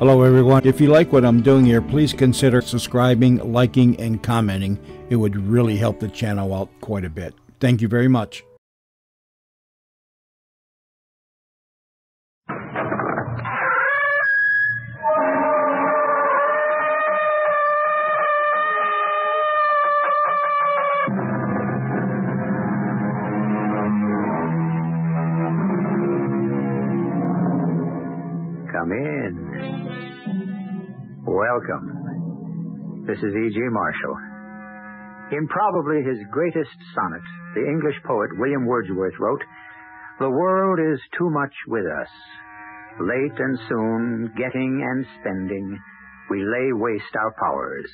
Hello, everyone. If you like what I'm doing here, please consider subscribing, liking, and commenting. It would really help the channel out quite a bit. Thank you very much. Come in. Welcome. This is E.G. Marshall. In probably his greatest sonnet, the English poet William Wordsworth wrote, "The world is too much with us. Late and soon, getting and spending, we lay waste our powers.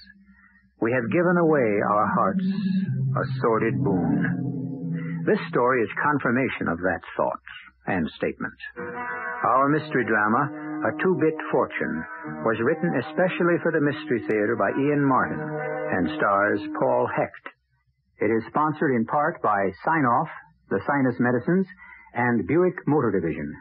We have given away our hearts, a sordid boon." This story is confirmation of that thought and statement. Our mystery drama, A Two-Bit Fortune, was written especially for the Mystery Theater by Ian Martin and stars Paul Hecht. It is sponsored in part by Sign-Off, the Sinus Medicines, and Buick Motor Division.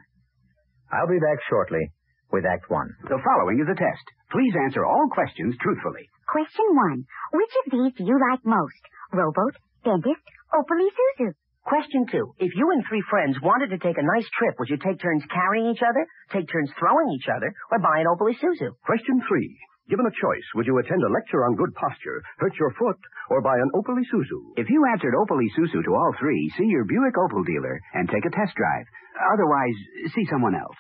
I'll be back shortly with Act One. The following is a test. Please answer all questions truthfully. Question 1. Which of these do you like most? Rowboat, dentist, Opal Isuzu? Question 2. If you and 3 friends wanted to take a nice trip, would you take turns carrying each other, take turns throwing each other, or buy an Opal Isuzu? Question 3. Given a choice, would you attend a lecture on good posture, hurt your foot, or buy an Opal Isuzu? If you answered Opal Isuzu to all 3, see your Buick Opal dealer and take a test drive. Otherwise, see someone else.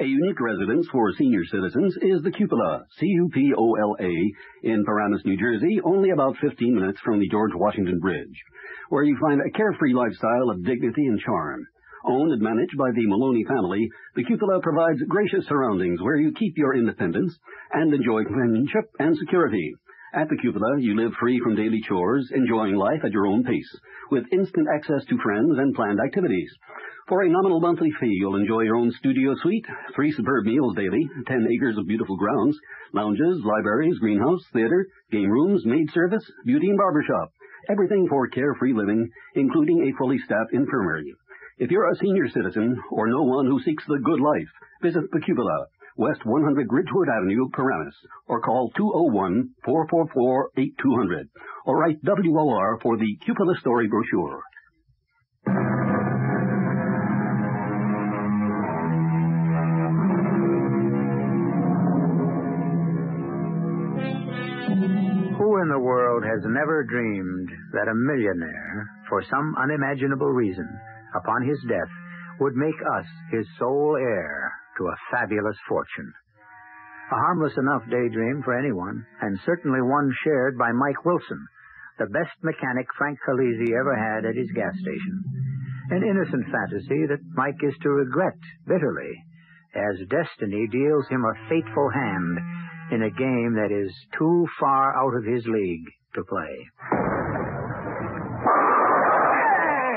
A unique residence for senior citizens is the Cupola, Cupola, in Paramus, New Jersey, only about 15 minutes from the George Washington Bridge, where you find a carefree lifestyle of dignity and charm. Owned and managed by the Maloney family, the Cupola provides gracious surroundings where you keep your independence and enjoy companionship and security. At the Cupola, you live free from daily chores, enjoying life at your own pace, with instant access to friends and planned activities. For a nominal monthly fee, you'll enjoy your own studio suite, 3 superb meals daily, 10 acres of beautiful grounds, lounges, libraries, greenhouse, theater, game rooms, maid service, beauty and barbershop. Everything for carefree living, including a fully staffed infirmary. If you're a senior citizen or know one who seeks the good life, visit the Cupola, West 100 Ridgewood Avenue, Paramus, or call 201-444-8200, or write WOR for the Cupola Story brochure. Who in the world has never dreamed that a millionaire, for some unimaginable reason, upon his death, would make us his sole heir to a fabulous fortune? A harmless enough daydream for anyone, and certainly one shared by Mike Wilson, the best mechanic Frank Khaleesi ever had at his gas station. An innocent fantasy that Mike is to regret bitterly, as destiny deals him a fateful hand in a game that is too far out of his league to play.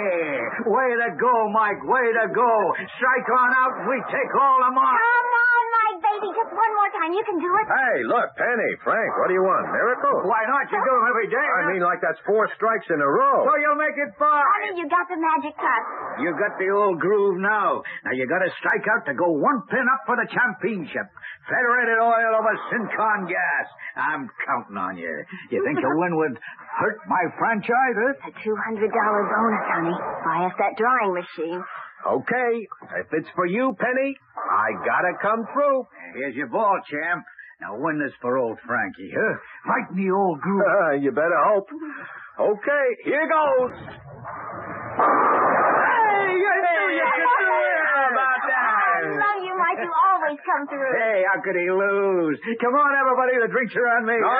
Hey! Way to go, Mike. Way to go. Strike on out and we take all the marks. Come on, Mike, baby. Just one more time. You can do it. Hey, look, Penny, Frank, what do you want? Miracle? Why not? You do them every day. I mean, like that's 4 strikes in a row. So you'll make it 5. Honey, you got the magic touch. You got the old groove now. Now you got to strike out to go 1 pin up for the championship. Federated Oil over Syncon Gas. I'm counting on you. You think a win would hurt my franchise, huh? A $200 bonus, honey. Buy us that drawing machine. Okay, if it's for you, Penny, I gotta come through. Here's your ball, champ. Now win this for old Frankie, huh? Right in the old groove. You better hope. Okay, here goes. Hey, you knew you could do it. How about that? I love you, Mike. You always come through. Hey, how could he lose? Come on, everybody. The drinks are on me. No,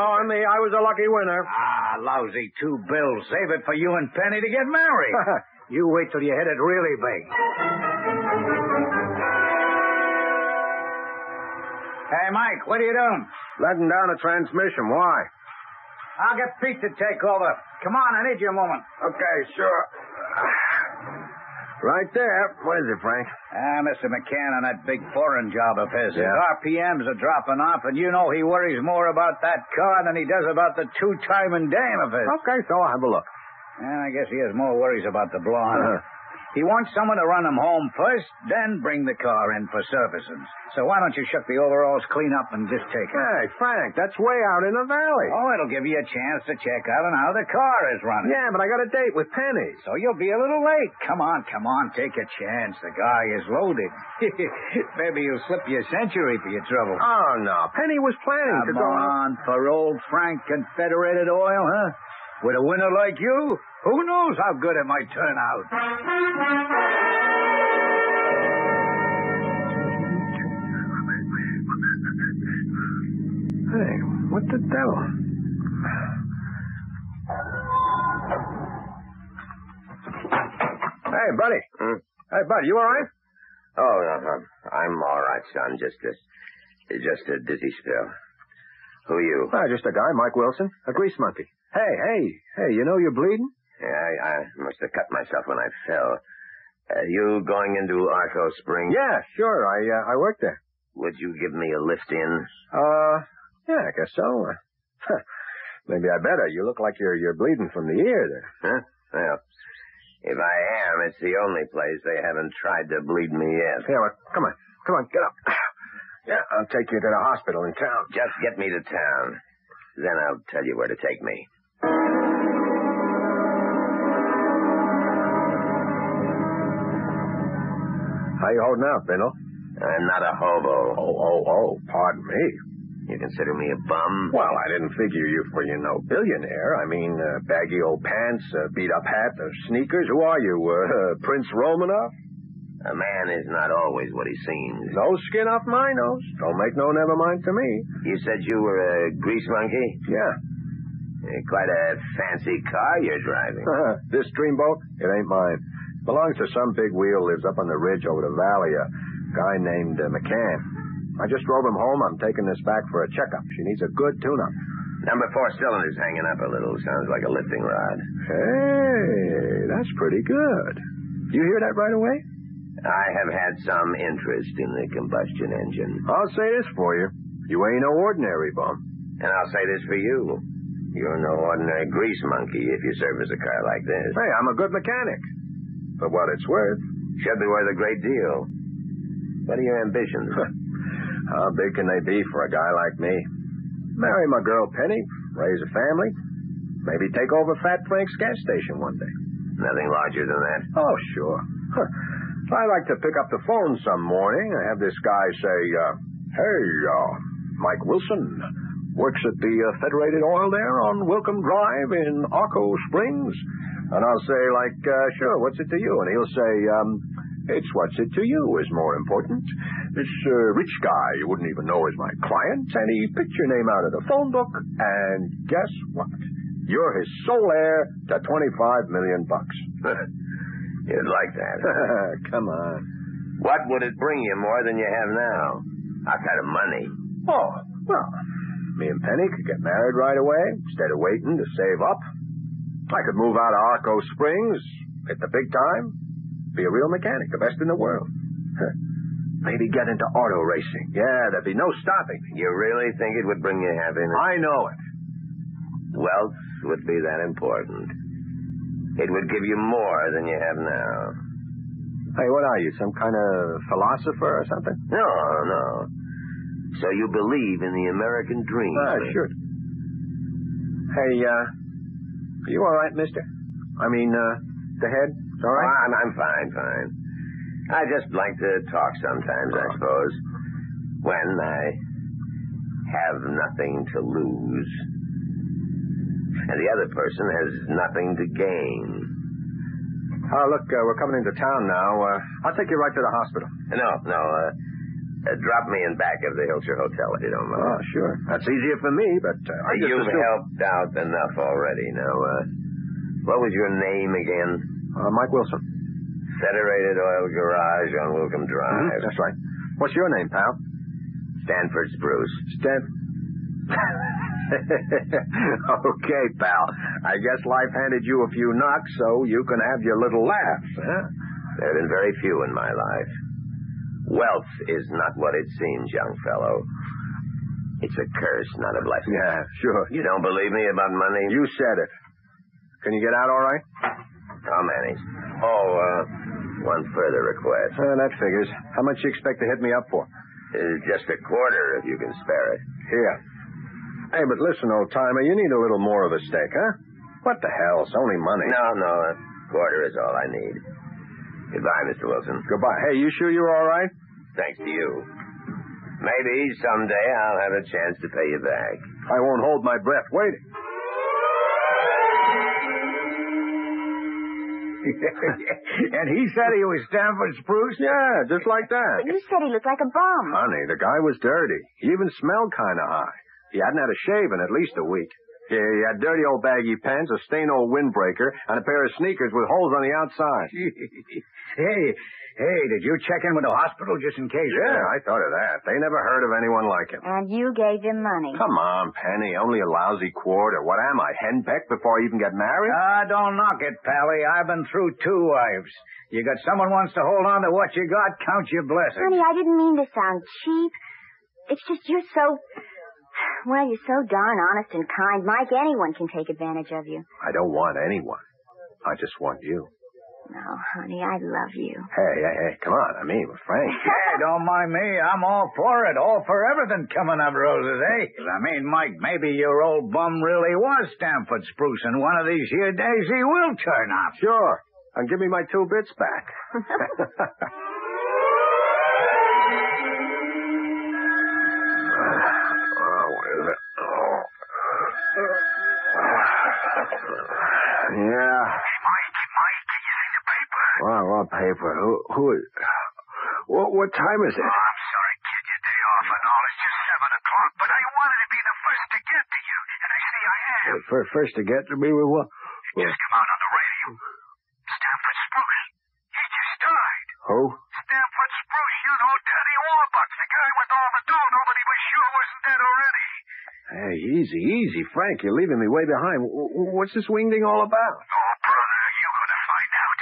on me. I was a lucky winner. Ah, lousy 2 bills. Save it for you and Penny to get married. You wait till you hit it really big. Hey, Mike, what are you doing? Letting down a transmission. Why? I'll get Pete to take over. Come on, I need you a moment. Okay, sure. Right there. What is it, Frank? Mr. McCann on that big foreign job of his. Yeah. His RPMs are dropping off, and you know he worries more about that car than he does about the 2-timing dame of his. Okay, so I'll have a look. And I guess he has more worries about the blonde. He wants someone to run him home first, then bring the car in for servicing. So why don't you shuck the overalls clean up and just take it? Hey, Frank, that's way out in the valley. Oh, it'll give you a chance to check out on how the car is running. Yeah, but I got a date with Penny. So you'll be a little late. Come on, take a chance. The guy is loaded. Maybe you'll slip you a century for your trouble. Oh, no. Penny was planning to go on for old Frank Confederated Oil, huh? With a winner like you, who knows how good it might turn out? Hey, what the devil? Hey, buddy. Hey, buddy, you all right? Oh, I'm all right, son. Just a dizzy spell. Who are you? Just a guy, Mike Wilson, a grease monkey. Hey, you know you're bleeding? Yeah, I must have cut myself when I fell. You going into Arco Springs? Yeah, sure. I work there. Would you give me a lift in? Yeah, I guess so. Maybe I better. You look like you're bleeding from the ear there. Huh? Well, if I am, it's the only place they haven't tried to bleed me yet. Yeah, well, come on, get up. Yeah, I'll take you to the hospital in town. Just get me to town. Then I'll tell you where to take me. How you holding out, Bindle? I'm not a hobo. Oh, pardon me. You consider me a bum? Well, I didn't figure you for, billionaire. I mean, baggy old pants, beat-up hat, sneakers. Who are you, Prince Romanov? A man is not always what he seems. No skin off my nose. Don't make no never mind to me. You said you were a grease monkey? Yeah. Quite a fancy car you're driving. This dreamboat, it ain't mine. Belongs to some big wheel lives up on the ridge over the valley, a guy named McCann. I just drove him home. I'm taking this back for a checkup. She needs a good tune-up. Number 4 cylinder's hanging up a little. Sounds like a lifting rod. Hey, that's pretty good. You hear that right away? I have had some interest in the combustion engine. I'll say this for you. You ain't no ordinary bum. And I'll say this for you. You're no ordinary grease monkey if you service a car like this. Hey, I'm a good mechanic. For what it's worth. Should be worth a great deal. What are your ambitions? How big can they be for a guy like me? Marry my girl Penny, raise a family, maybe take over Fat Frank's gas station one day. Nothing larger than that? Oh, sure. I like to pick up the phone some morning and have this guy say, hey, Mike Wilson, works at the Federated Oil there on Wilcombe Drive in Arco Springs. And I'll say, sure, what's it to you? And he'll say, it's what's it to you is more important. This rich guy you wouldn't even know is my client, and he picked your name out of the phone book, and guess what? You're his sole heir to $25 million. You'd like that. Come on. What would it bring you more than you have now? What kind of money? Oh, well, me and Penny could get married right away instead of waiting to save up. I could move out of Arco Springs, hit the big time, be a real mechanic, the best in the world. Maybe get into auto racing. Yeah, there'd be no stopping me. You really think it would bring you happiness? I know it. Wealth would be that important. It would give you more than you have now. Hey, what are you, some kind of philosopher or something? No. So you believe in the American dream? Sure. Hey, are you all right, mister? I mean, the head? It's all right? I'm fine. I just like to talk sometimes, I suppose. When I have nothing to lose. And the other person has nothing to gain. Oh, look, we're coming into town now. I'll take you right to the hospital. No. Drop me in back of the Hilshire Hotel, if you don't mind. Oh, sure. That's easier for me, but You've helped out enough already. Now, what was your name again? Mike Wilson. Federated Oil Garage on Wilcombe Drive. Mm-hmm. That's right. What's your name, pal? Stanford Spruce. Okay, pal. I guess life handed you a few knocks so you can have your little laughs, huh? There have been very few in my life. Wealth is not what it seems, young fellow. It's a curse, not a blessing. Yeah, sure. You don't believe me about money? You said it. Can you get out all right? I'll manage. one further request. That figures. How much you expect to hit me up for? Just a quarter, if you can spare it. Here. Hey, but listen, old-timer, you need a little more of the steak, huh? What the hell? It's only money. No, a quarter is all I need. Goodbye, Mr. Wilson. Goodbye. Hey, you sure you're all right? Thanks to you. Maybe someday I'll have a chance to pay you back. I won't hold my breath waiting. And he said he was Stanford Spruce? Yeah, just like that. But you said he looked like a bum. Honey, the guy was dirty. He even smelled kind of high. He hadn't had a shave in at least a week. Yeah, he had dirty old baggy pants, a stained old windbreaker, and a pair of sneakers with holes on the outside. Hey, did you check in with the hospital just in case? Yeah, I thought of that. They never heard of anyone like him. And you gave him money. Come on, Penny. Only a lousy quarter. What am I, henpecked before I even get married? Don't knock it, Pally. I've been through 2 wives. You got someone wants to hold on to what you got, count your blessings. Honey, I didn't mean to sound cheap. It's just you're so... Well, you're so darn honest and kind, Mike. Anyone can take advantage of you. I don't want anyone. I just want you. No, honey, I love you. Hey, come on. I mean, we're friends. Hey, don't mind me. I'm all for it. All for everything coming up roses, eh? I mean, Mike, maybe your old bum really was Stanford Spruce, and one of these here days he will turn up. Sure. And give me my 2 bits back. Yeah. Mike, you see the paper? What paper? Who is... What time is it? Oh, I'm sorry, kid, your day off and all. It's just 7 o'clock, but I wanted to be the first to get to you, and I see I am. First to get to me with what? It just come out on the radio. Stanford Spruce. He just died. Who? Stanford Spruce, you know, Daddy Warbucks, the guy with all the dough. Nobody was sure wasn't dead already. Hey, easy, Frank. You're leaving me way behind. What's this wingding all about? Oh, brother, you're going to find out.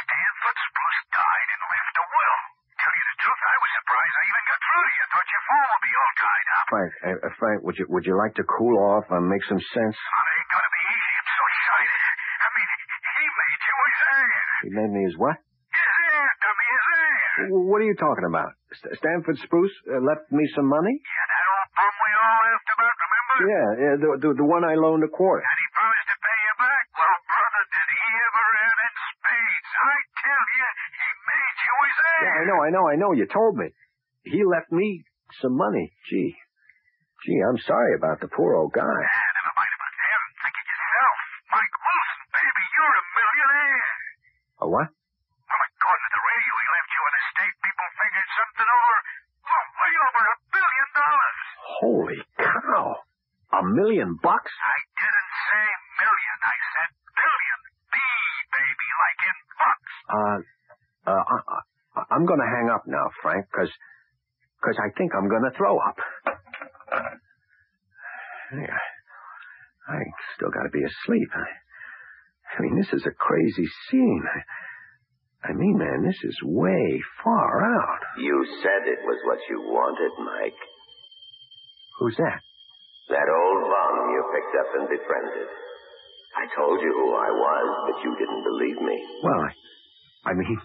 Stanford Spruce died and left a will. Tell you the truth, I was surprised I even got through to you. Thought your phone would be all tied up. Frank, would you like to cool off and make some sense? Oh, it ain't going to be easy. I'm so excited. I mean, he made you his heir. He made me his what? His heir, dummy, his heir. What are you talking about? Stanford Spruce left me some money? Yeah, that old bum we all laughed about, remember? Yeah, the one I loaned a quarter. And he promised to pay you back. Well, brother, did he ever earn in spades? I tell you, he made you his heir. Yeah, I know. You told me. He left me some money. Gee, I'm sorry about the poor old guy. Yeah, never mind about him. Think of yourself. Mike Wilson, baby, you're a millionaire. A what? Well, according to the radio, he left you an estate. People figured something over, way over $1 billion. Holy cow. $1 million? I didn't say million. I said billion. B, baby, like in bucks. I'm going to hang up now, Frank, because I think I'm going to throw up. Yeah, I still got to be asleep. I mean, this is a crazy scene. I mean, man, this is way far out. You said it was what you wanted, Mike. Who's that? That old bum you picked up and befriended. I told you who I was, but you didn't believe me. Well, I mean,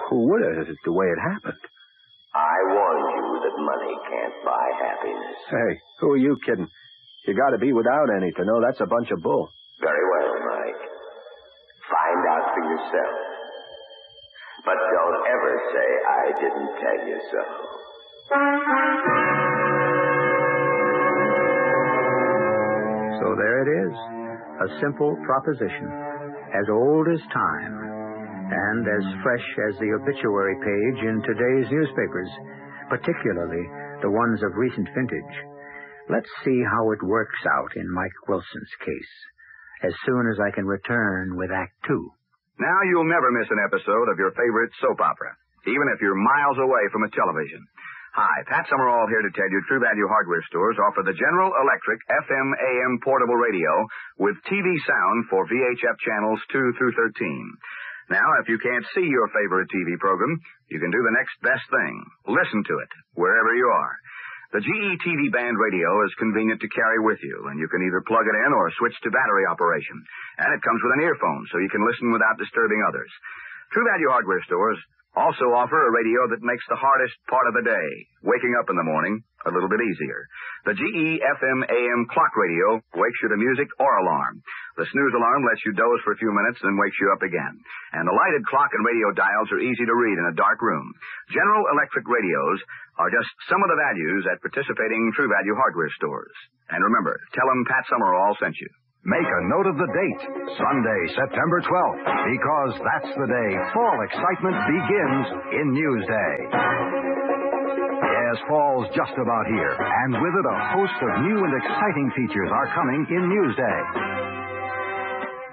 who would have, the way it happened? I warned you that money can't buy happiness. Hey, who are you kidding? You got to be without any to know that's a bunch of bull. Very well, Mike. Find out for yourself. But don't ever say I didn't tell you so. So there it is, a simple proposition, as old as time, and as fresh as the obituary page in today's newspapers, particularly the ones of recent vintage. Let's see how it works out in Mike Wilson's case, as soon as I can return with Act 2. Now you'll never miss an episode of your favorite soap opera, even if you're miles away from a television. Hi, Pat Summerall here to tell you True Value Hardware Stores offer the General Electric FM/AM portable radio with TV sound for VHF channels 2 through 13. Now, if you can't see your favorite TV program, you can do the next best thing. Listen to it, wherever you are. The GE TV band radio is convenient to carry with you, and you can either plug it in or switch to battery operation. And it comes with an earphone, so you can listen without disturbing others. True Value Hardware stores also offer a radio that makes the hardest part of the day, waking up in the morning, a little bit easier. The GE FM AM clock radio wakes you to music or alarm. The snooze alarm lets you doze for a few minutes, then wakes you up again. And the lighted clock and radio dials are easy to read in a dark room. General Electric radios are just some of the values at participating True Value Hardware stores. And remember, tell them Pat Summerall sent you. Make a note of the date, Sunday, September 12th, because that's the day fall excitement begins in Newsday. Yes, fall's just about here, and with it a host of new and exciting features are coming in Newsday.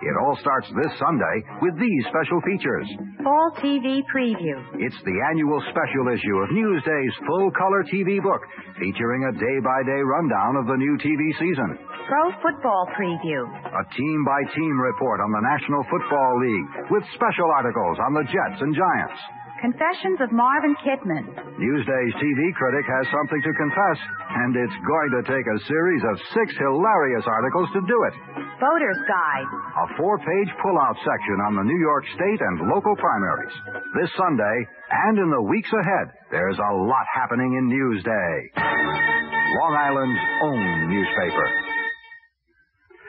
It all starts this Sunday with these special features. Fall TV Preview. It's the annual special issue of Newsday's full-color TV book, featuring a day-by-day rundown of the new TV season. Pro Football Preview. A team-by-team report on the National Football League, with special articles on the Jets and Giants. Confessions of Marvin Kittman. Newsday's TV critic has something to confess, and it's going to take a series of 6 hilarious articles to do it. Voter's Guide. A 4-page pull-out section on the New York State and local primaries. This Sunday, and in the weeks ahead, there's a lot happening in Newsday. Long Island's own newspaper.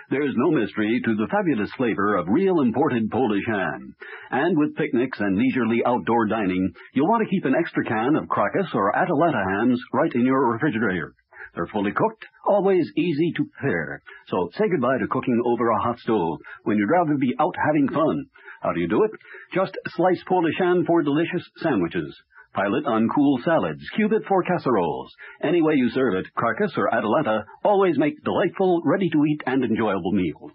There's no mystery to the fabulous flavor of real imported Polish ham. And with picnics and leisurely outdoor dining, you'll want to keep an extra can of Crocus or Atalanta hams right in your refrigerator. They're fully cooked, always easy to prepare. So say goodbye to cooking over a hot stove when you'd rather be out having fun. How do you do it? Just slice Polish ham for delicious sandwiches. Pile it on cool salads, cube it for casseroles. Any way you serve it, Crocus or Atalanta always make delightful, ready-to-eat and enjoyable meals.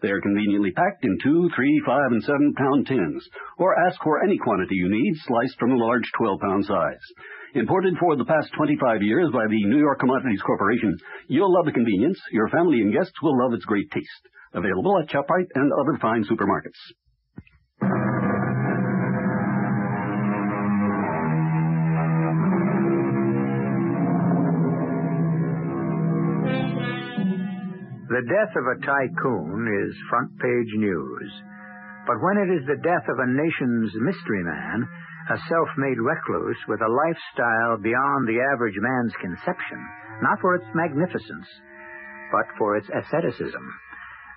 They are conveniently packed in 2, 3, 5, and 7-pound tins, or ask for any quantity you need, sliced from a large 12-pound size. Imported for the past 25 years by the New York Commodities Corporation, you'll love the convenience, your family and guests will love its great taste. Available at ShopRite and other fine supermarkets. The death of a tycoon is front-page news. But when it is the death of a nation's mystery man, a self-made recluse with a lifestyle beyond the average man's conception, not for its magnificence, but for its asceticism,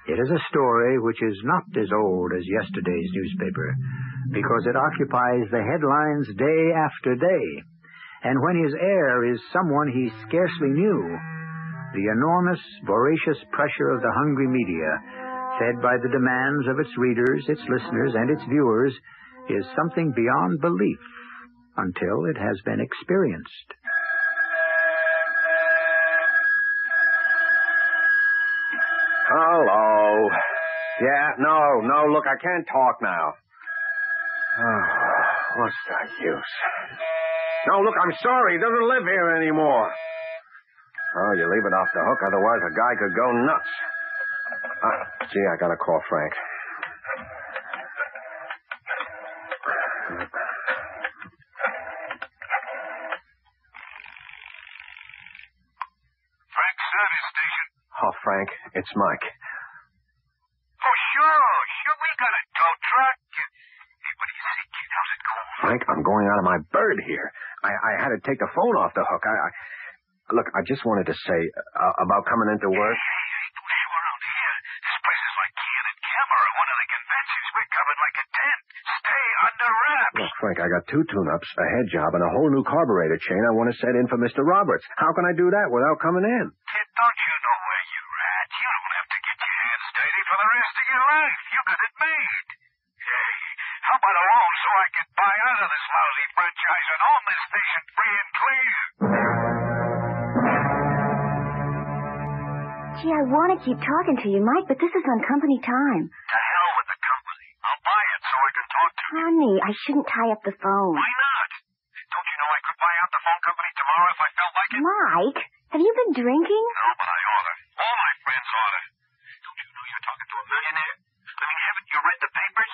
it is a story which is not as old as yesterday's newspaper, because it occupies the headlines day after day. And when his heir is someone he scarcely knew, the enormous, voracious pressure of the hungry media, fed by the demands of its readers, its listeners, and its viewers, is something beyond belief until it has been experienced. Hello. Yeah, no, look, I can't talk now. Oh, what's the use? No, look, I'm sorry. He doesn't live here anymore. Oh, you leave it off the hook, otherwise a guy could go nuts. Gee, I gotta call Frank. Frank Service Station. Oh, Frank, it's Mike. Oh, sure, we got a tow truck. Hey, what do you think, kid? How's it going? Frank, I'm going out of my bird here. I had to take the phone off the hook. Look, I just wanted to say about coming into work. Hey, don't show around here. This place is like Candid Camera at one of the conventions. We're covered like a tent. Stay under wraps. Look, Frank, I got 2 tune-ups, a head job, and a whole new carburetor chain I want to set in for Mr. Roberts. How can I do that without coming in? Kid, don't you know where you're at? You don't have to get your hands dirty for the rest of your life. You got it made. Hey, how about a loan so I can buy out of this lousy franchise and own this station free and clear? Gee, I want to keep talking to you, Mike, but this is on company time. To hell with the company. I'll buy it so I can talk to you. Honey, I shouldn't tie up the phone. Why not? Don't you know I could buy out the phone company tomorrow if I felt like it? Mike, have you been drinking? No, but I oughta. All my friends oughta. Don't you know you're talking to a millionaire? I mean, haven't you read the papers?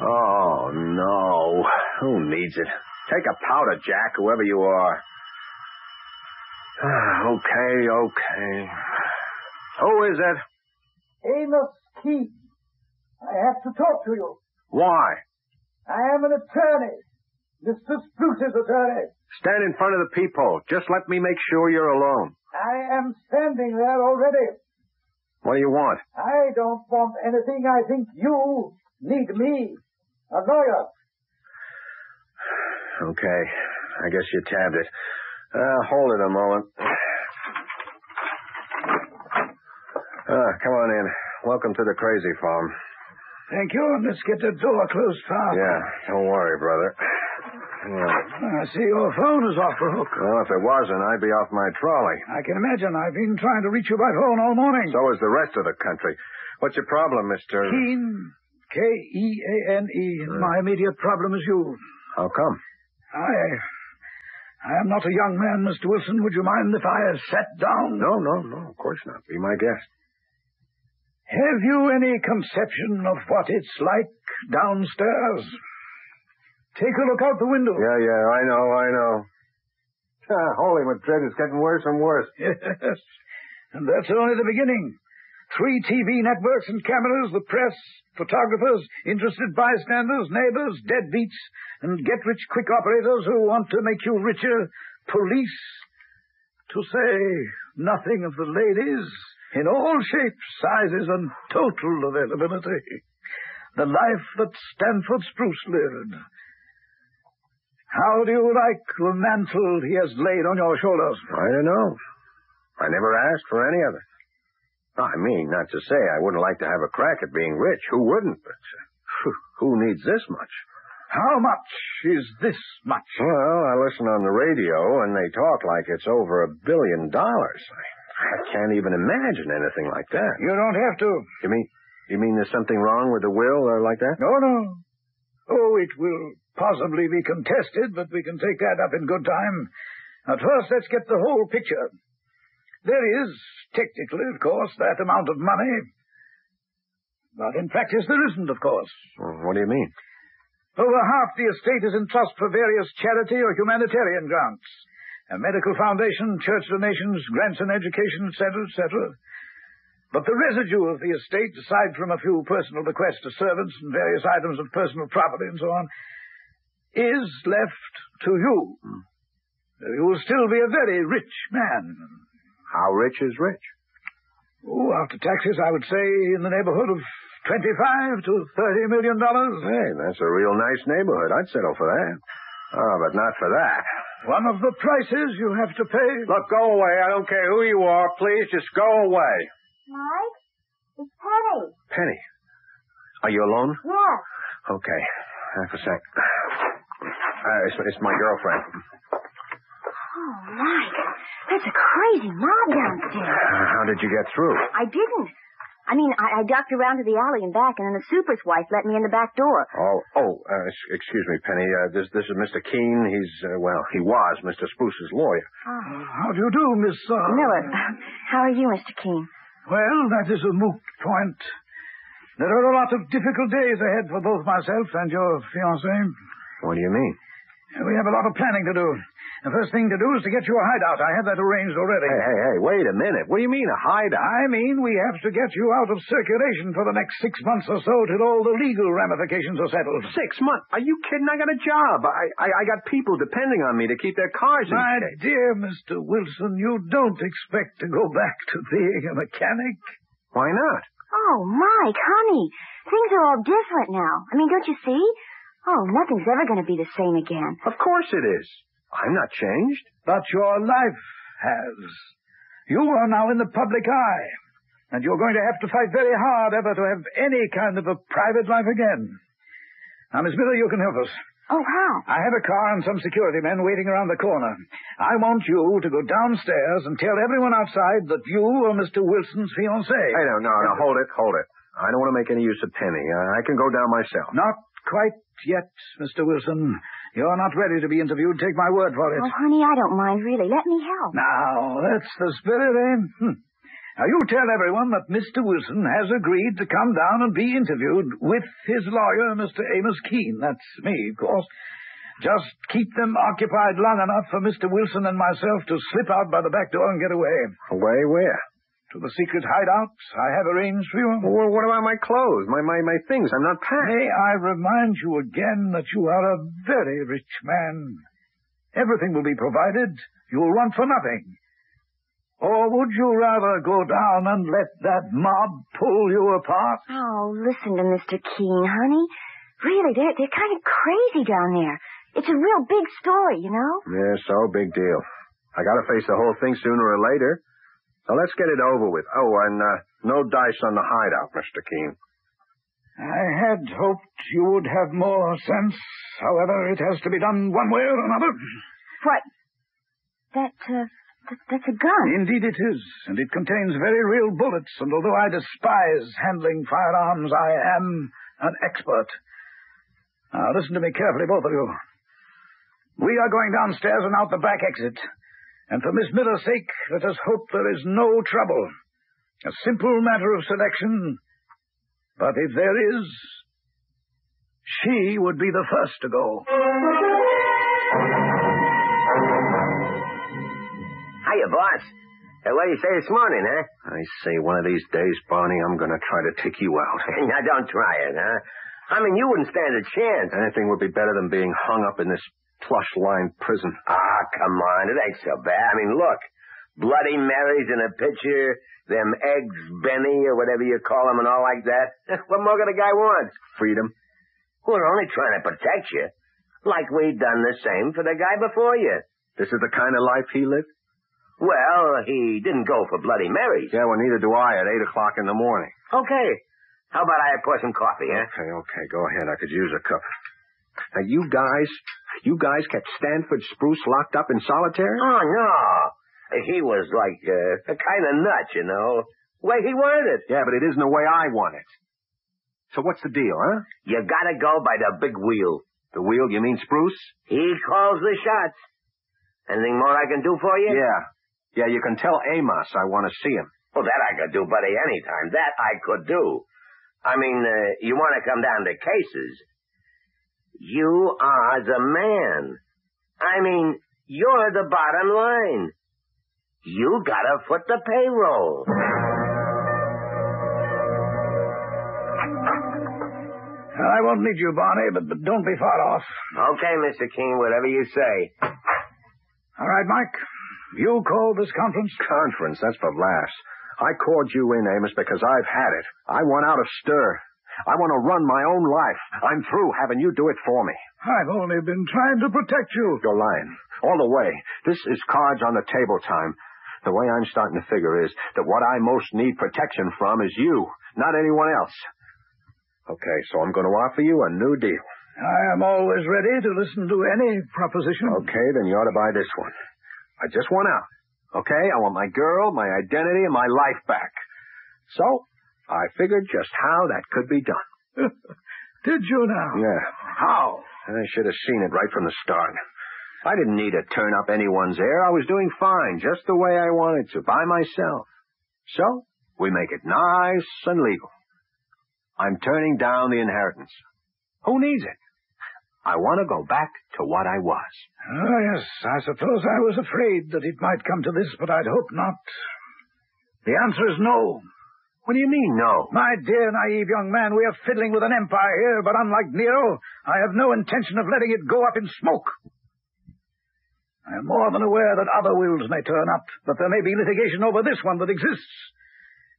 Oh, no. Who needs it? Take a powder, Jack, whoever you are. Okay. Who is it? Amos Keene. I have to talk to you. Why? I am an attorney. Mr. Spruce's attorney. Stand in front of the peephole. Just let me make sure you're alone. I am standing there already. What do you want? I don't want anything. I think you need me. A lawyer. Okay. I guess you tabbed it. Hold it a moment. Come on in. Welcome to the crazy farm. Thank you. Let's get the door closed fast. Yeah, don't worry, brother. I see your phone is off the hook. Well, if it wasn't, I'd be off my trolley. I can imagine. I've been trying to reach you by phone all morning. So is the rest of the country. What's your problem, Mr. Keene. Keane. My immediate problem is you. How come? I am not a young man, Mr. Wilson. Would you mind if I sat down? No, of course not. Be my guest. Have you any conception of what it's like downstairs? Take a look out the window. Yeah, I know. Holy Madrid, it's getting worse and worse. Yes, and that's only the beginning. 3 TV networks and cameras, the press, photographers, interested bystanders, neighbors, deadbeats, and get-rich-quick operators who want to make you richer, police, to say nothing of the ladies, in all shapes, sizes, and total availability. The life that Stanford Spruce lived. How do you like the mantle he has laid on your shoulders? I don't know. I never asked for any of it. I mean, not to say I wouldn't like to have a crack at being rich. Who wouldn't? But who needs this much? How much is this much? Well, I listen on the radio, and they talk like it's over $1 billion. I can't even imagine anything like that. You don't have to. You mean there's something wrong with the will or like that? No. Oh, it will possibly be contested, but we can take that up in good time. At first, let's get the whole picture. There is, technically, of course, that amount of money. But in practice, there isn't, of course. What do you mean? Over half the estate is in trust for various charity or humanitarian grants. A medical foundation, church donations, grants in education, etc., etc. But the residue of the estate, aside from a few personal bequests to servants and various items of personal property and so on, is left to you. You will still be a very rich man. How rich is rich? Oh, after taxes, I would say in the neighborhood of $25 to $30 million. Hey, that's a real nice neighborhood. I'd settle for that. Oh, but not for that. One of the prices you have to pay. Look, go away. I don't care who you are. Please, just go away. Mike? It's Penny. Penny? Are you alone? Yeah. Okay. Half a sec. It's my girlfriend. Oh, Mike. That's a crazy mob downstairs. How did you get through? I didn't. I mean, I ducked around to the alley and back, and then the super's wife let me in the back door. Excuse me, Penny. This is Mr. Keene. He was Mr. Spruce's lawyer. Oh. How do you do, Miss Miller. How are you, Mr. Keene? Well, that is a moot point. There are a lot of difficult days ahead for both myself and your fiancée. What do you mean? We have a lot of planning to do. The first thing to do is to get you a hideout. I have that arranged already. Hey, wait a minute. What do you mean, a hideout? I mean we have to get you out of circulation for the next 6 months or so till all the legal ramifications are settled. 6 months? Are you kidding? I got a job. I got people depending on me to keep their cars in My shape. dear Mr. Wilson, you don't expect to go back to being a mechanic. Why not? Oh, Mike, honey, things are all different now. I mean, don't you see? Oh, nothing's ever going to be the same again. Of course it is. I'm not changed. But your life has. You are now in the public eye, and you're going to have to fight very hard ever to have any kind of a private life again. Now, Miss Miller, you can help us. Oh, how? I have a car and some security men waiting around the corner. I want you to go downstairs and tell everyone outside that you are Mr. Wilson's fiancée. Hey, no, hold it. I don't want to make any use of Penny. I can go down myself. Not quite yet, Mr. Wilson. You're not ready to be interviewed. Take my word for it. Oh, honey, I don't mind, really. Let me help. Now, that's the spirit, eh? Now, you tell everyone that Mr. Wilson has agreed to come down and be interviewed with his lawyer, Mr. Amos Keene. That's me, of course. Just keep them occupied long enough for Mr. Wilson and myself to slip out by the back door and get away. Away where? to the secret hideout I have arranged for you. Well, what about my clothes, my things? I'm not packed. May I remind you again that you are a very rich man. Everything will be provided. You will want for nothing. Or would you rather go down and let that mob pull you apart? Oh, listen to Mr. Keene, honey. Really, they're kind of crazy down there. It's a real big story, you know? Yeah, so big deal. I gotta face the whole thing sooner or later. So let's get it over with. Oh, and no dice on the hideout, Mr. Keene. I had hoped you would have more sense. However, it has to be done one way or another. What? That's a gun. Indeed it is, and it contains very real bullets, and although I despise handling firearms, I am an expert. Now, listen to me carefully, both of you. We are going downstairs and out the back exit. And for Miss Miller's sake, let us hope there is no trouble. A simple matter of selection. But if there is, she would be the first to go. Hiya, boss. What do you say this morning, huh? I say one of these days, Barney, I'm going to try to take you out. Now, don't try it, huh? I mean, you wouldn't stand a chance. Anything would be better than being hung up in this plush-lined prison. Ah, come on. It ain't so bad. I mean, look. Bloody Marys in a pitcher, them eggs Benny or whatever you call them and all like that. What more could a guy want? Freedom. We're only trying to protect you. Like we've done the same for the guy before you. This is the kind of life he lived? Well, he didn't go for Bloody Marys. Yeah, well, neither do I at 8 o'clock in the morning. Okay. How about I pour some coffee, huh? Okay, go ahead. I could use a cup. Now, you guys kept Stanford Spruce locked up in solitary? Oh, no. He was like a kind of nut, you know. Way he wanted it. Yeah, but it isn't the way I want it. So what's the deal, huh? You gotta go by the big wheel. The wheel? You mean Spruce? He calls the shots. Anything more I can do for you? Yeah, you can tell Amos I want to see him. Well, that I could do, buddy, anytime. That I could do. I mean, you want to come down to cases. You are the man. I mean, you're the bottom line. You gotta foot the payroll. I won't need you, Barney, but don't be far off. Okay, Mr. King, whatever you say. All right, Mike. You called this conference? Conference? That's for laughs. I called you in, Amos, because I've had it. I want out of stir. I want to run my own life. I'm through having you do it for me. I've only been trying to protect you. You're lying. All the way. This is cards on the table time. The way I'm starting to figure is that what I most need protection from is you, not anyone else. Okay, so I'm going to offer you a new deal. I am always ready to listen to any proposition. Okay, then you ought to buy this one. I just want out. Okay? I want my girl, my identity, and my life back. So, I figured just how that could be done. Did you now? Yeah. How? I should have seen it right from the start. I didn't need to turn up anyone's heir. I was doing fine, just the way I wanted to, by myself. So, we make it nice and legal. I'm turning down the inheritance. Who needs it? I want to go back to what I was. Oh, yes, I suppose I was afraid that it might come to this, but I'd hope not. The answer is no. What do you mean, no? My dear, naive young man, we are fiddling with an empire here, but unlike Nero, I have no intention of letting it go up in smoke. I am more than aware that other wills may turn up, that there may be litigation over this one that exists.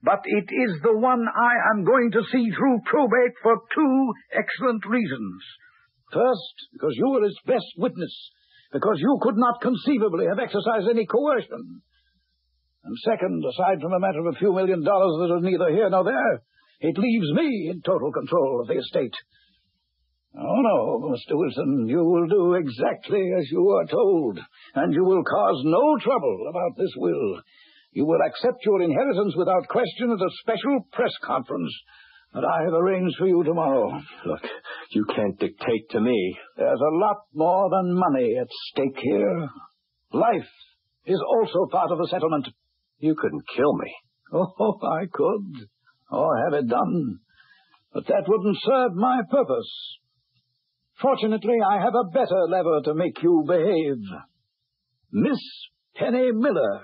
But it is the one I am going to see through probate for two excellent reasons. First, because you were its best witness, because you could not conceivably have exercised any coercion. And second, aside from a matter of a few $1 million that is neither here nor there, it leaves me in total control of the estate. Oh, no, Mr. Wilson, you will do exactly as you are told, and you will cause no trouble about this will. You will accept your inheritance without question at a special press conference that I have arranged for you tomorrow. Look, you can't dictate to me. There's a lot more than money at stake here. Life is also part of the settlement. You couldn't kill me. Oh, I could. Or have it done. But that wouldn't serve my purpose. Fortunately, I have a better lever to make you behave. Miss Penny Miller.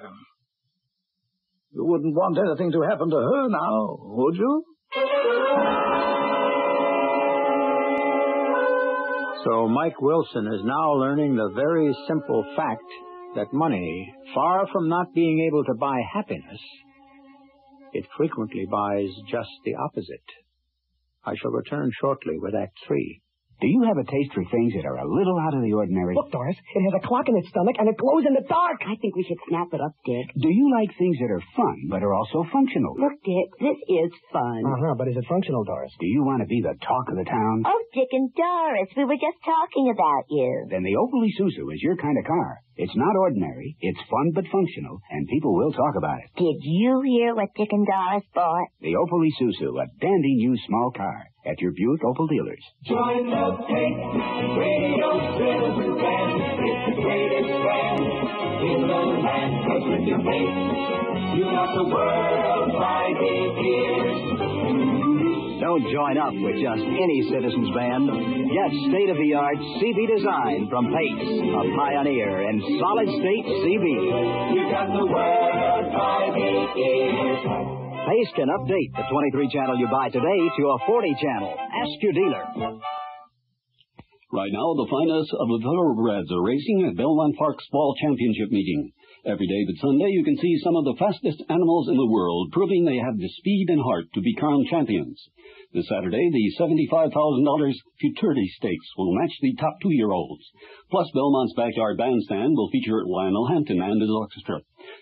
You wouldn't want anything to happen to her now, would you? So Mike Wilson is now learning the very simple fact that money, far from not being able to buy happiness, it frequently buys just the opposite. I shall return shortly with Act 3. Do you have a taste for things that are a little out of the ordinary? Look, Doris, it has a clock in its stomach and it glows in the dark. I think we should snap it up, Dick. Do you like things that are fun but are also functional? Look, Dick, this is fun. But is it functional, Doris? Do you want to be the talk of the town? Oh, Dick and Doris, we were just talking about you. Then the Opel Isuzu is your kind of car. It's not ordinary, it's fun but functional, and people will talk about it. Did you hear what Dick and Doris bought? The Opel Isuzu, a dandy new small car, at your Buick Opel dealers. Join the tape, Radio Citizen Band. It's the greatest band in the land. 'Cause with your tape, you got the world by the ears. Don't join up with just any Citizens Band. Get state-of-the-art CB design from Pace, a pioneer in solid-state CB. You got the world by the ears. Pace can update the 23 channel you buy today to a 40 channel. Ask your dealer. Right now, the finest of the thoroughbreds are racing at Belmont Park's Fall Championship meeting. Every day but Sunday, you can see some of the fastest animals in the world, proving they have the speed and heart to be crowned champions. This Saturday, the $75,000 Futurity Stakes will match the top 2-year-olds. Plus, Belmont's backyard bandstand will feature Lionel Hampton and his orchestra.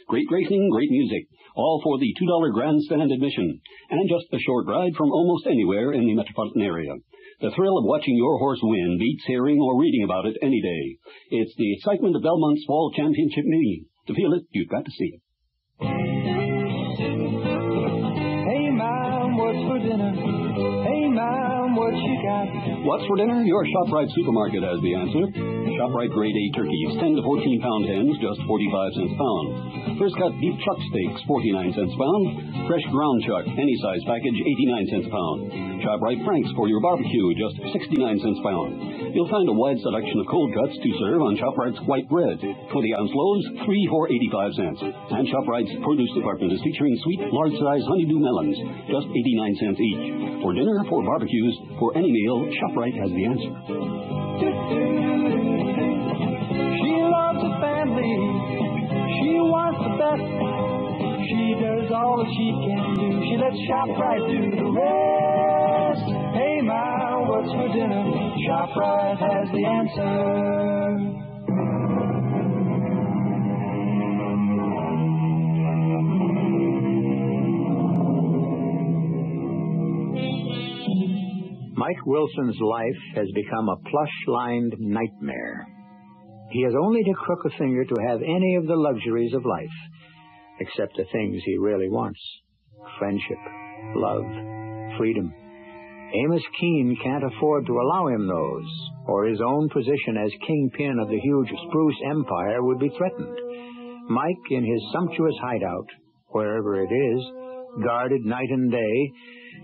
Great racing, great music, all for the $2 grandstand admission, and just a short ride from almost anywhere in the metropolitan area. The thrill of watching your horse win beats hearing or reading about it any day. It's the excitement of Belmont's Fall Championship meeting. To feel it, you've got to see it. Hey, Mom, what's for dinner? Hey, Mom, what you got? What's for dinner? Your ShopRite supermarket has the answer. ShopRite Grade A turkeys, 10 to 14 pound hens, just 45 cents a pound. First cut beef chuck steaks, 49 cents a pound. Fresh ground chuck, any size package, 89 cents a pound. ShopRite Franks for your barbecue, just 69 cents a pound. You'll find a wide selection of cold cuts to serve on ShopRite's white bread. 20-ounce loaves, 3 for 85 cents. And ShopRite's produce department is featuring sweet, large-size honeydew melons, just 89 cents each. For dinner, for barbecues, for any meal, ShopRite has the answer. She loves the family. She wants the best. She does all that she can do. She lets ShopRite do the rest. Hey, Ma, what's for dinner? ShopRite has the answer. Mike Wilson's life has become a plush-lined nightmare. He has only to crook a finger to have any of the luxuries of life, except the things he really wants: friendship, love, freedom. Amos Keene can't afford to allow him those, or his own position as kingpin of the huge Spruce empire would be threatened. Mike, in his sumptuous hideout, wherever it is, guarded night and day,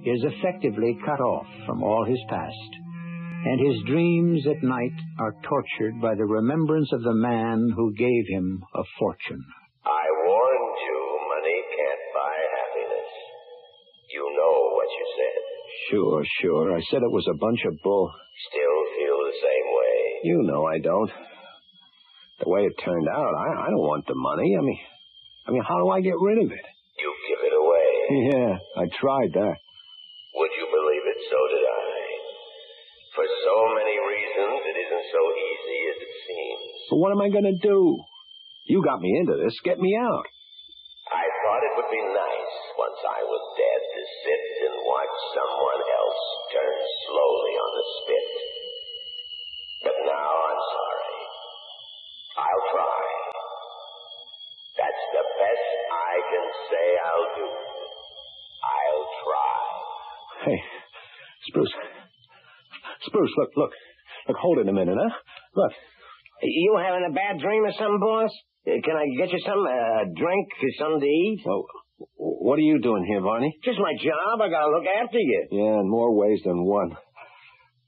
is effectively cut off from all his past, and his dreams at night are tortured by the remembrance of the man who gave him a fortune. I warned you, money can't buy happiness. You know what you said. Sure. I said it was a bunch of bull. Still feel the same way. You know I don't. The way it turned out, I don't want the money. I mean, how do I get rid of it? You give it away. Yeah, I tried that. Would you believe it? So did I. For so many reasons, it isn't so easy as it seems. But what am I going to do? You got me into this. Get me out. I thought it would be nice, once I was dead, to sit and watch someone else turn slowly on the spit. But now I'm sorry. I'll try. That's the best I can say I'll do. I'll try. Hey, Spruce, look, hold it a minute, huh? Look. You having a bad dream or something, boss? Can I get you some, drink or something to eat? Well, what are you doing here, Varney? Just my job. I gotta look after you. Yeah, in more ways than one.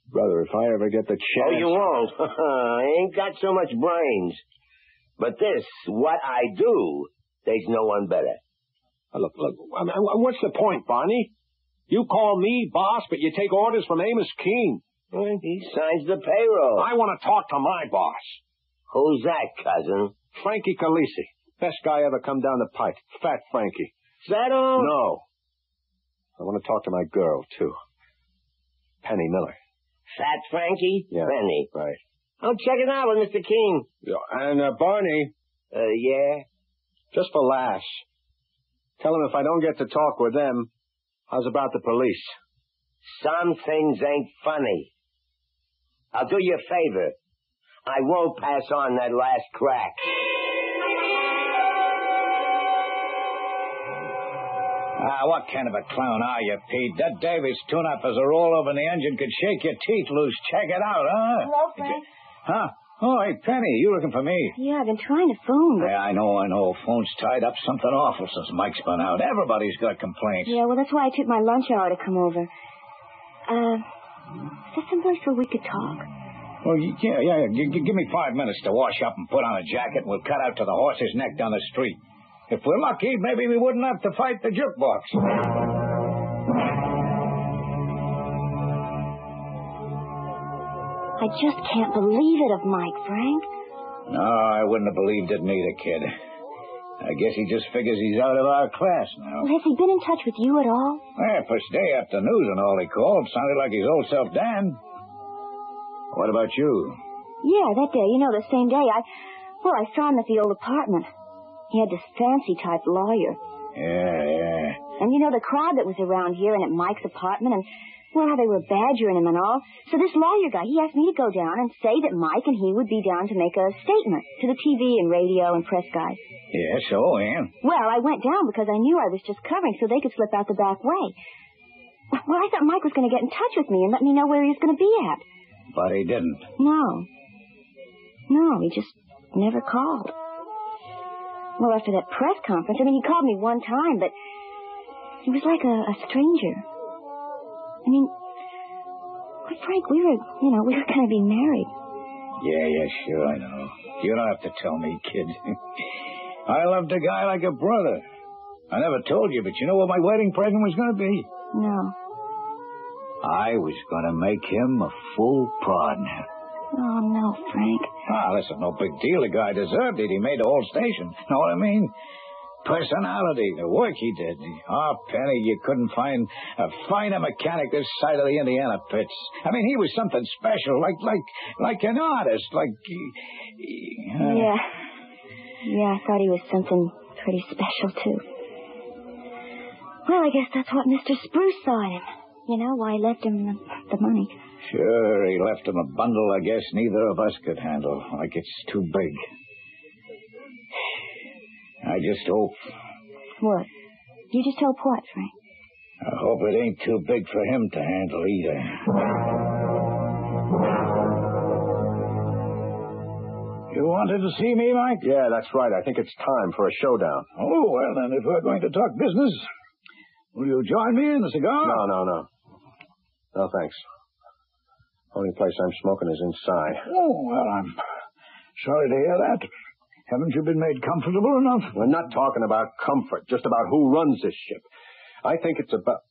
Brother, if I ever get the chance... Oh, you won't. I ain't got so much brains. But this, what I do, there's no one better. Look, I mean, what's the point, Barney? You call me boss, but you take orders from Amos Keene. He signs the payroll. I want to talk to my boss. Who's that, cousin? Frankie Calisi. Best guy ever come down the pike. Fat Frankie. Is that all? No. I want to talk to my girl, too. Penny Miller. Fat Frankie? Yeah. Penny. Right. I'll check it out with Mr. King. Yeah, and Barney. Yeah? Just for laughs. Tell him if I don't get to talk with them, how's about the police? Some things ain't funny. I'll do you a favor. I won't pass on that last crack. What kind of a clown are you, Pete? That Davis tune-up as a rollover in the engine could shake your teeth loose. Check it out, huh? Hello, Frank. Huh? Oh, hey, Penny, you looking for me? Yeah, I've been trying to phone, but... Yeah, I know. Phone's tied up something awful since Mike's been out. Everybody's got complaints. Yeah, well, that's why I took my lunch hour to come over. Is there someplace where we could talk? Well, yeah. Give me 5 minutes to wash up and put on a jacket, and we'll cut out to the horse's neck down the street. If we're lucky, maybe we wouldn't have to fight the jukebox. I just can't believe it of Mike, Frank. No, I wouldn't have believed it neither, kid. I guess he just figures he's out of our class now. Well, has he been in touch with you at all? Yeah, first day after news and all he called. Sounded like his old self, Dan. What about you? Yeah, that day. The same day. I saw him at the old apartment. He had this fancy-type lawyer. Yeah. And the crowd that was around here and at Mike's apartment, and, well, how they were badgering him and all. So this lawyer guy, he asked me to go down and say that Mike and he would be down to make a statement to the TV and radio and press guys. Yeah, so, Ann? Well, I went down because I knew I was just covering so they could slip out the back way. Well, I thought Mike was going to get in touch with me and let me know where he was going to be at. But he didn't. No, he just never called. Well, after that press conference, he called me one time, but he was like a stranger. Frank, we were going to be married. Yeah, sure, I know. You don't have to tell me, kid. I loved a guy like a brother. I never told you, but you know what my wedding present was going to be? No. I was going to make him a full partner. Oh, no, Frank. Listen, no big deal. The guy deserved it. He made the whole station. Know what I mean? Personality, the work he did. Oh, Penny, you couldn't find a finer mechanic this side of the Indiana pits. He was something special, like an artist, Yeah, I thought he was something pretty special, too. Well, I guess that's what Mr. Spruce saw in him. Why he left him the money. Sure, he left him a bundle I guess neither of us could handle. Like it's too big. I just hope... What? You just hope what, Frank? I hope it ain't too big for him to handle either. You wanted to see me, Mike? Yeah, that's right. I think it's time for a showdown. Oh, well, then, if we're going to talk business, will you join me in a cigar? No. No, thanks. Only place I'm smoking is inside. Oh, well, I'm sorry to hear that. Haven't you been made comfortable enough? We're not talking about comfort, just about who runs this ship. I think it's about...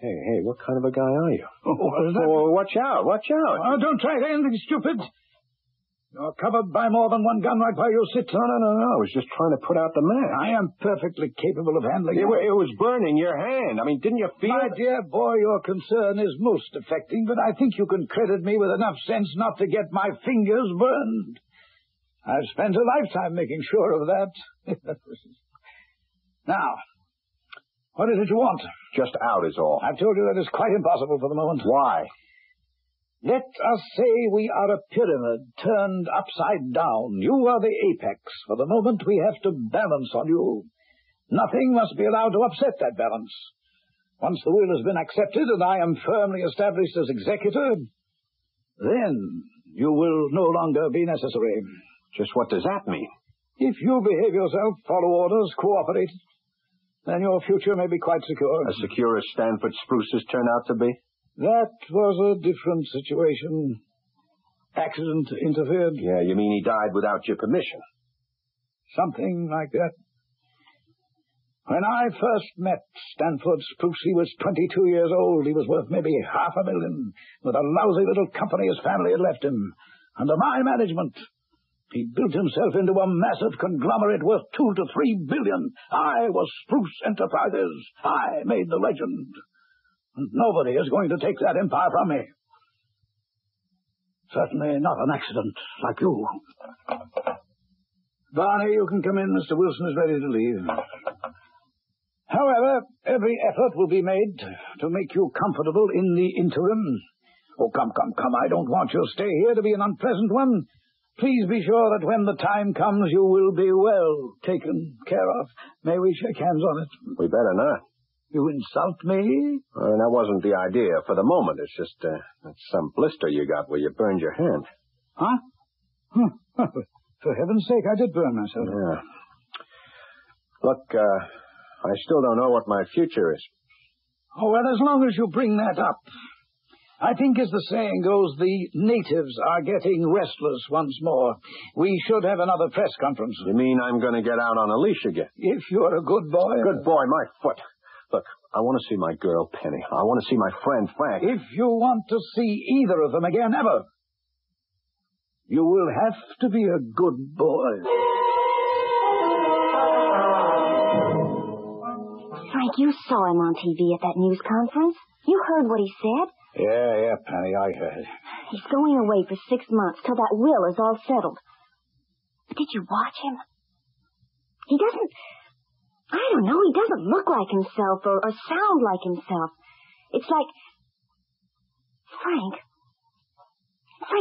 Hey, what kind of a guy are you? Oh, what is that? Oh, watch out. Oh, don't try anything stupid. You're covered by more than one gun right where you sit. No. I was just trying to put out the match. I am perfectly capable of handling it. It was burning your hand. Didn't you feel it? My dear boy, your concern is most affecting, but I think you can credit me with enough sense not to get my fingers burned. I've spent a lifetime making sure of that. Now, what is it you want? Just out is all. I've told you that is quite impossible for the moment. Why? Let us say we are a pyramid turned upside down. You are the apex. For the moment, we have to balance on you. Nothing must be allowed to upset that balance. Once the will has been accepted and I am firmly established as executor, then you will no longer be necessary. Just what does that mean? If you behave yourself, follow orders, cooperate, then your future may be quite secure. As secure as Stanford Spruce's turn out to be? That was a different situation. Accident interfered. Yeah, you mean he died without your permission? Something like that. When I first met Stanford Spruce, he was 22 years old. He was worth maybe $500,000 with a lousy little company his family had left him. Under my management, he built himself into a massive conglomerate worth $2 to $3 billion. I was Spruce Enterprises. I made the legend. And nobody is going to take that empire from me. Certainly not an accident like you. Barney, you can come in. Mr. Wilson is ready to leave. However, every effort will be made to make you comfortable in the interim. Oh, come. I don't want your stay here to be an unpleasant one. Please be sure that when the time comes, you will be well taken care of. May we shake hands on it? We better not. You insult me? That wasn't the idea for the moment. It's just that's some blister you got where you burned your hand. Huh? For heaven's sake, I did burn myself. Yeah. Look, I still don't know what my future is. Oh, well, as long as you bring that up. I think, as the saying goes, the natives are getting restless once more. We should have another press conference. You mean I'm going to get out on a leash again? If you're a good boy. Good boy, my foot. Look, I want to see my girl, Penny. I want to see my friend, Frank. If you want to see either of them again, ever, you will have to be a good boy. Frank, you saw him on TV at that news conference. You heard what he said. Yeah, Penny, I heard. He's going away for 6 months till that will is all settled. But did you watch him? He doesn't look like himself or sound like himself. It's like... Frank,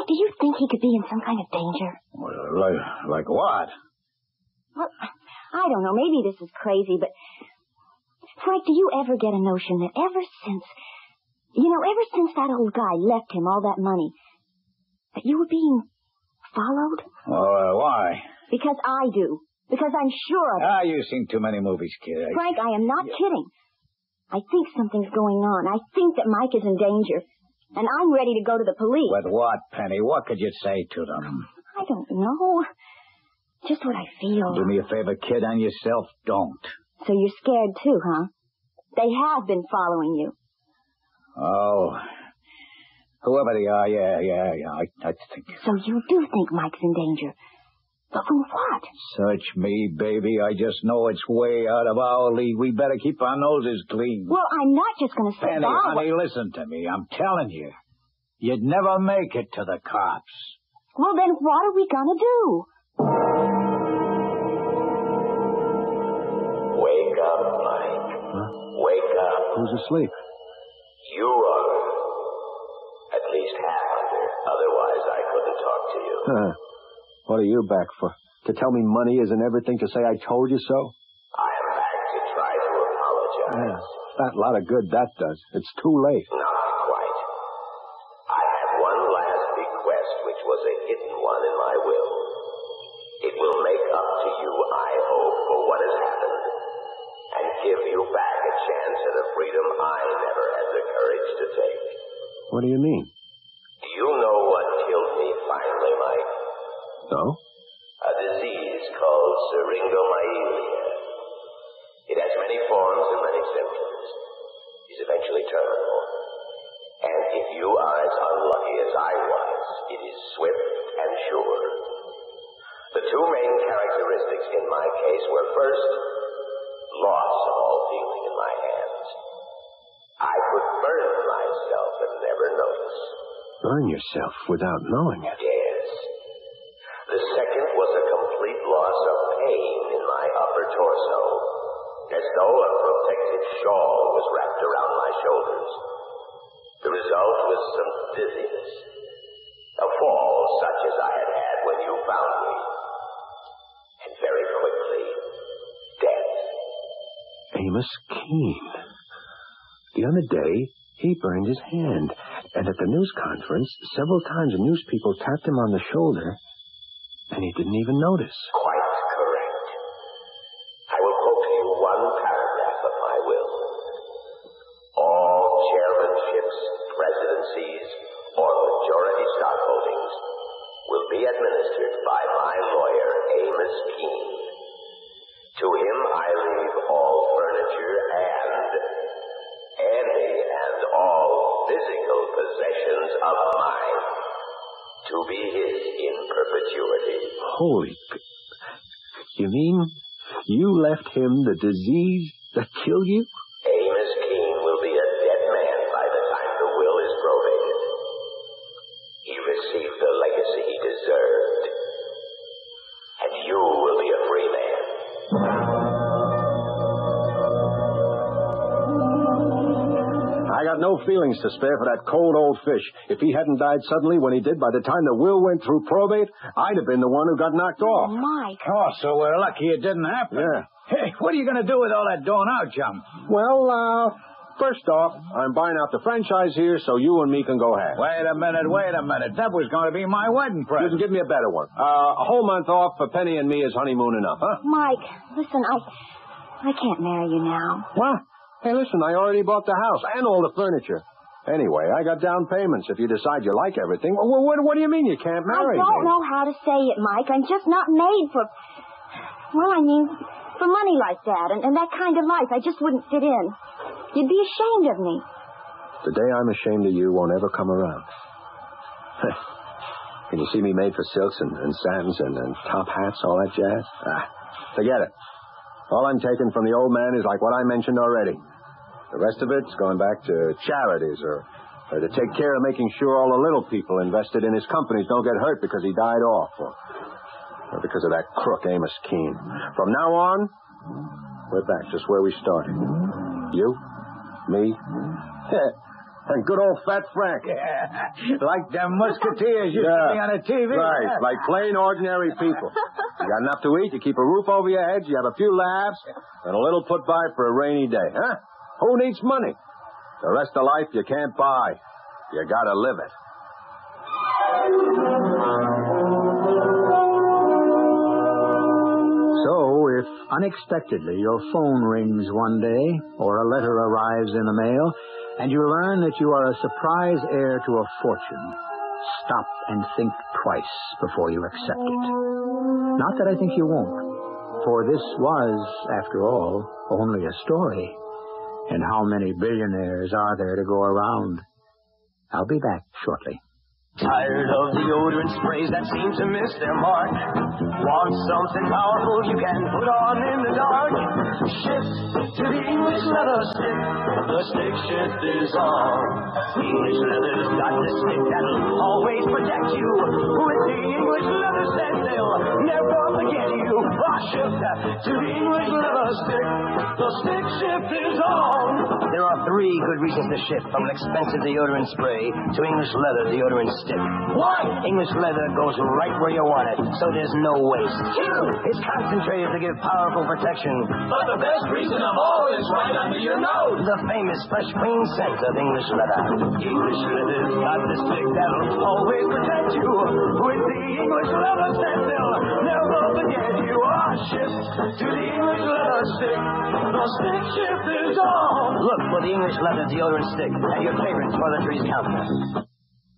do you think he could be in some kind of danger? Well, like what? Well, I don't know. Maybe this is crazy, but... Frank, do you ever get a notion that ever since that old guy left him all that money, that you were being followed? Why? Because I do. Because I'm sure of it. You've seen too many movies, kid. Frank, I am not kidding. I think something's going on. I think that Mike is in danger. And I'm ready to go to the police. With what, Penny? What could you say to them? I don't know. Just what I feel. Do me a favor, kid, and yourself don't. So you're scared too, huh? They have been following you. Oh. Whoever they are, yeah, I think. So you do think Mike's in danger? But from what? Search me, baby. I just know it's way out of our league. We better keep our noses clean. Well, I'm not just going to sit Penny, down. honey, listen to me. I'm telling you. You'd never make it to the cops. Well, then what are we going to do? Wake up, Mike. Huh? Wake up. Who's asleep? You are. At least half under. Otherwise, I couldn't talk to you. What are you back for? To tell me money isn't everything, to say I told you so? I am back to try to apologize. That lot of good that does. It's too late. Not quite. I have one last bequest, which was a hidden one in my will. It will make up to you, I hope, for what has happened, and give you back a chance at a freedom I never had the courage to take. What do you mean? Do you know what killed me finally, Mike? No? A disease called syringomyelia. It has many forms and many symptoms. It's eventually terminal. And if you are as unlucky as I was, it is swift and sure. The two main characteristics in my case were, first, loss of all feeling in my hands. I could burn myself and never notice. Burn yourself without knowing it? Yes. The second was a complete loss of pain in my upper torso, as though a protective shawl was wrapped around my shoulders. The result was some dizziness, a fall such as I had had when you found me, and very quickly, death. Amos Keene. The other day, he burned his hand, and at the news conference, several times the news people tapped him on the shoulder, and he didn't even notice. Quite correct. I will quote to you one paragraph of my will. All chairmanships, presidencies, or majority stock holdings will be administered by my lawyer, Amos Keene. To him I leave all furniture and any and all physical possessions of mine to be his in perpetuity. Holy... You mean you left him the disease that killed you? Amos Keene will be a dead man by the time the will is probated. He received the legacy he deserved. And you will be a free man. I got no feelings to spare for that cold old fish. If he hadn't died suddenly when he did, by the time the will went through probate, I'd have been the one who got knocked off. Mike. Oh, so we're lucky it didn't happen. Yeah. Hey, what are you going to do with all that dough now, chum? Well, first off, I'm buying out the franchise here so you and me can go half. Wait a minute. That was going to be my wedding present. You can give me a better one. A whole month off for Penny and me is honeymoon enough, huh? Mike, listen, I can't marry you now. What? Hey, listen, I already bought the house and all the furniture. Anyway, I got down payments if you decide you like everything. What do you mean you can't marry me? I don't know how to say it, Mike. I'm just not made for... Well, I mean, for money like that and that kind of life. I just wouldn't fit in. You'd be ashamed of me. The day I'm ashamed of you won't ever come around. Can you see me made for silks and satins and top hats, all that jazz? Forget it. All I'm taking from the old man is like what I mentioned already. The rest of it's going back to charities or to take care of making sure all the little people invested in his companies don't get hurt because he died off or because of that crook Amos Keene. From now on, we're back just where we started. You, me, and good old Fat Frank. Yeah, like them musketeers used to be on the TV. Right, like plain ordinary people. You got enough to eat, you keep a roof over your heads, you have a few laughs, and a little put by for a rainy day, huh? Who needs money? The rest of life you can't buy. You gotta live it. So, if unexpectedly your phone rings one day, or a letter arrives in the mail, and you learn that you are a surprise heir to a fortune, stop and think twice before you accept it. Not that I think you won't, for this was, after all, only a story. And how many billionaires are there to go around? I'll be back shortly. Tired of deodorant sprays that seem to miss their mark? Want something powerful you can put on in the dark? Shift to the English leather stick. The stick shift is on. English leather's got the stick that'll always protect you. With the English leather set, they'll never forget you. Shift to the English leather stick. The stick shift is on. There are 3 good reasons to shift from an expensive deodorant spray to English leather deodorant stick. Why? English leather goes right where you want it, so there's no waste. 2, it's concentrated to give powerful protection. But the best reason of all is right under your nose. The famous fresh clean scent of English leather. English leather's got the stick that'll always protect you. With the English leather scent, they'll never forget you. Shift to the English leather stick. The stick shift is on. Look for the English leather deodorant stick at your favorite toiletries counter.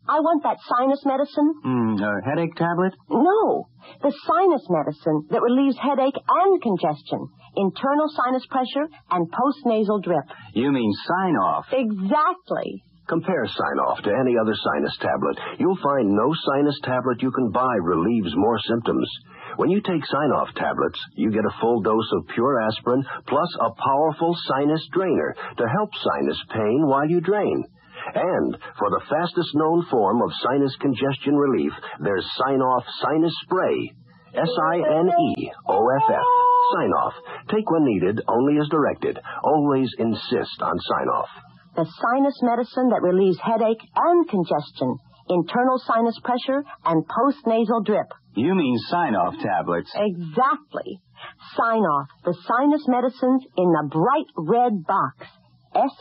I want that sinus medicine. Headache tablet? No, the sinus medicine that relieves headache and congestion, internal sinus pressure, and postnasal drip. You mean sign-off? Exactly. Compare sign-off to any other sinus tablet. You'll find no sinus tablet you can buy relieves more symptoms. When you take sign-off tablets, you get a full dose of pure aspirin plus a powerful sinus drainer to help sinus pain while you drain. And for the fastest known form of sinus congestion relief, there's Sign-Off Sinus Spray. SINEOFF. Sign-Off. Take when needed, only as directed. Always insist on sign-off. The sinus medicine that relieves headache and congestion, internal sinus pressure, and postnasal drip. You mean sign-off tablets? Exactly. Sign-Off, the sinus medicines in the bright red box. SINEOFF.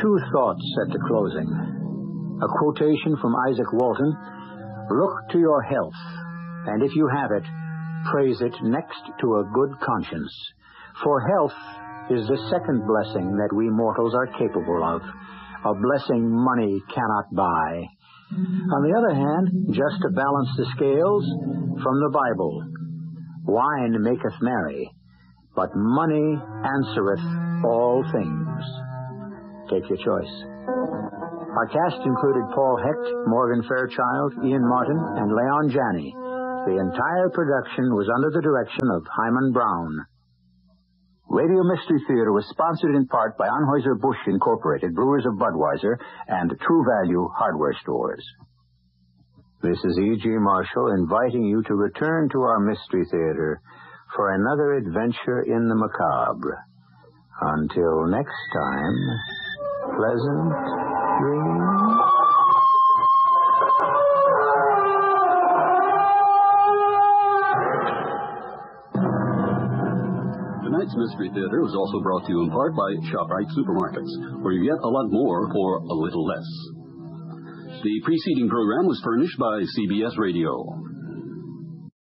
Two thoughts at the closing. A quotation from Isaac Walton. Look to your health, and if you have it, praise it next to a good conscience. For health is the second blessing that we mortals are capable of, a blessing money cannot buy. On the other hand, just to balance the scales, from the Bible, wine maketh merry, but money answereth all things. Take your choice. Our cast included Paul Hecht, Morgan Fairchild, Ian Martin, and Leon Janney. The entire production was under the direction of Hyman Brown. Radio Mystery Theater was sponsored in part by Anheuser-Busch Incorporated, Brewers of Budweiser, and True Value Hardware Stores. This is E.G. Marshall inviting you to return to our Mystery Theater for another adventure in the macabre. Until next time, pleasant dreams. Tonight's Mystery Theater was also brought to you in part by ShopRite Supermarkets, where you get a lot more for a little less. The preceding program was furnished by CBS Radio.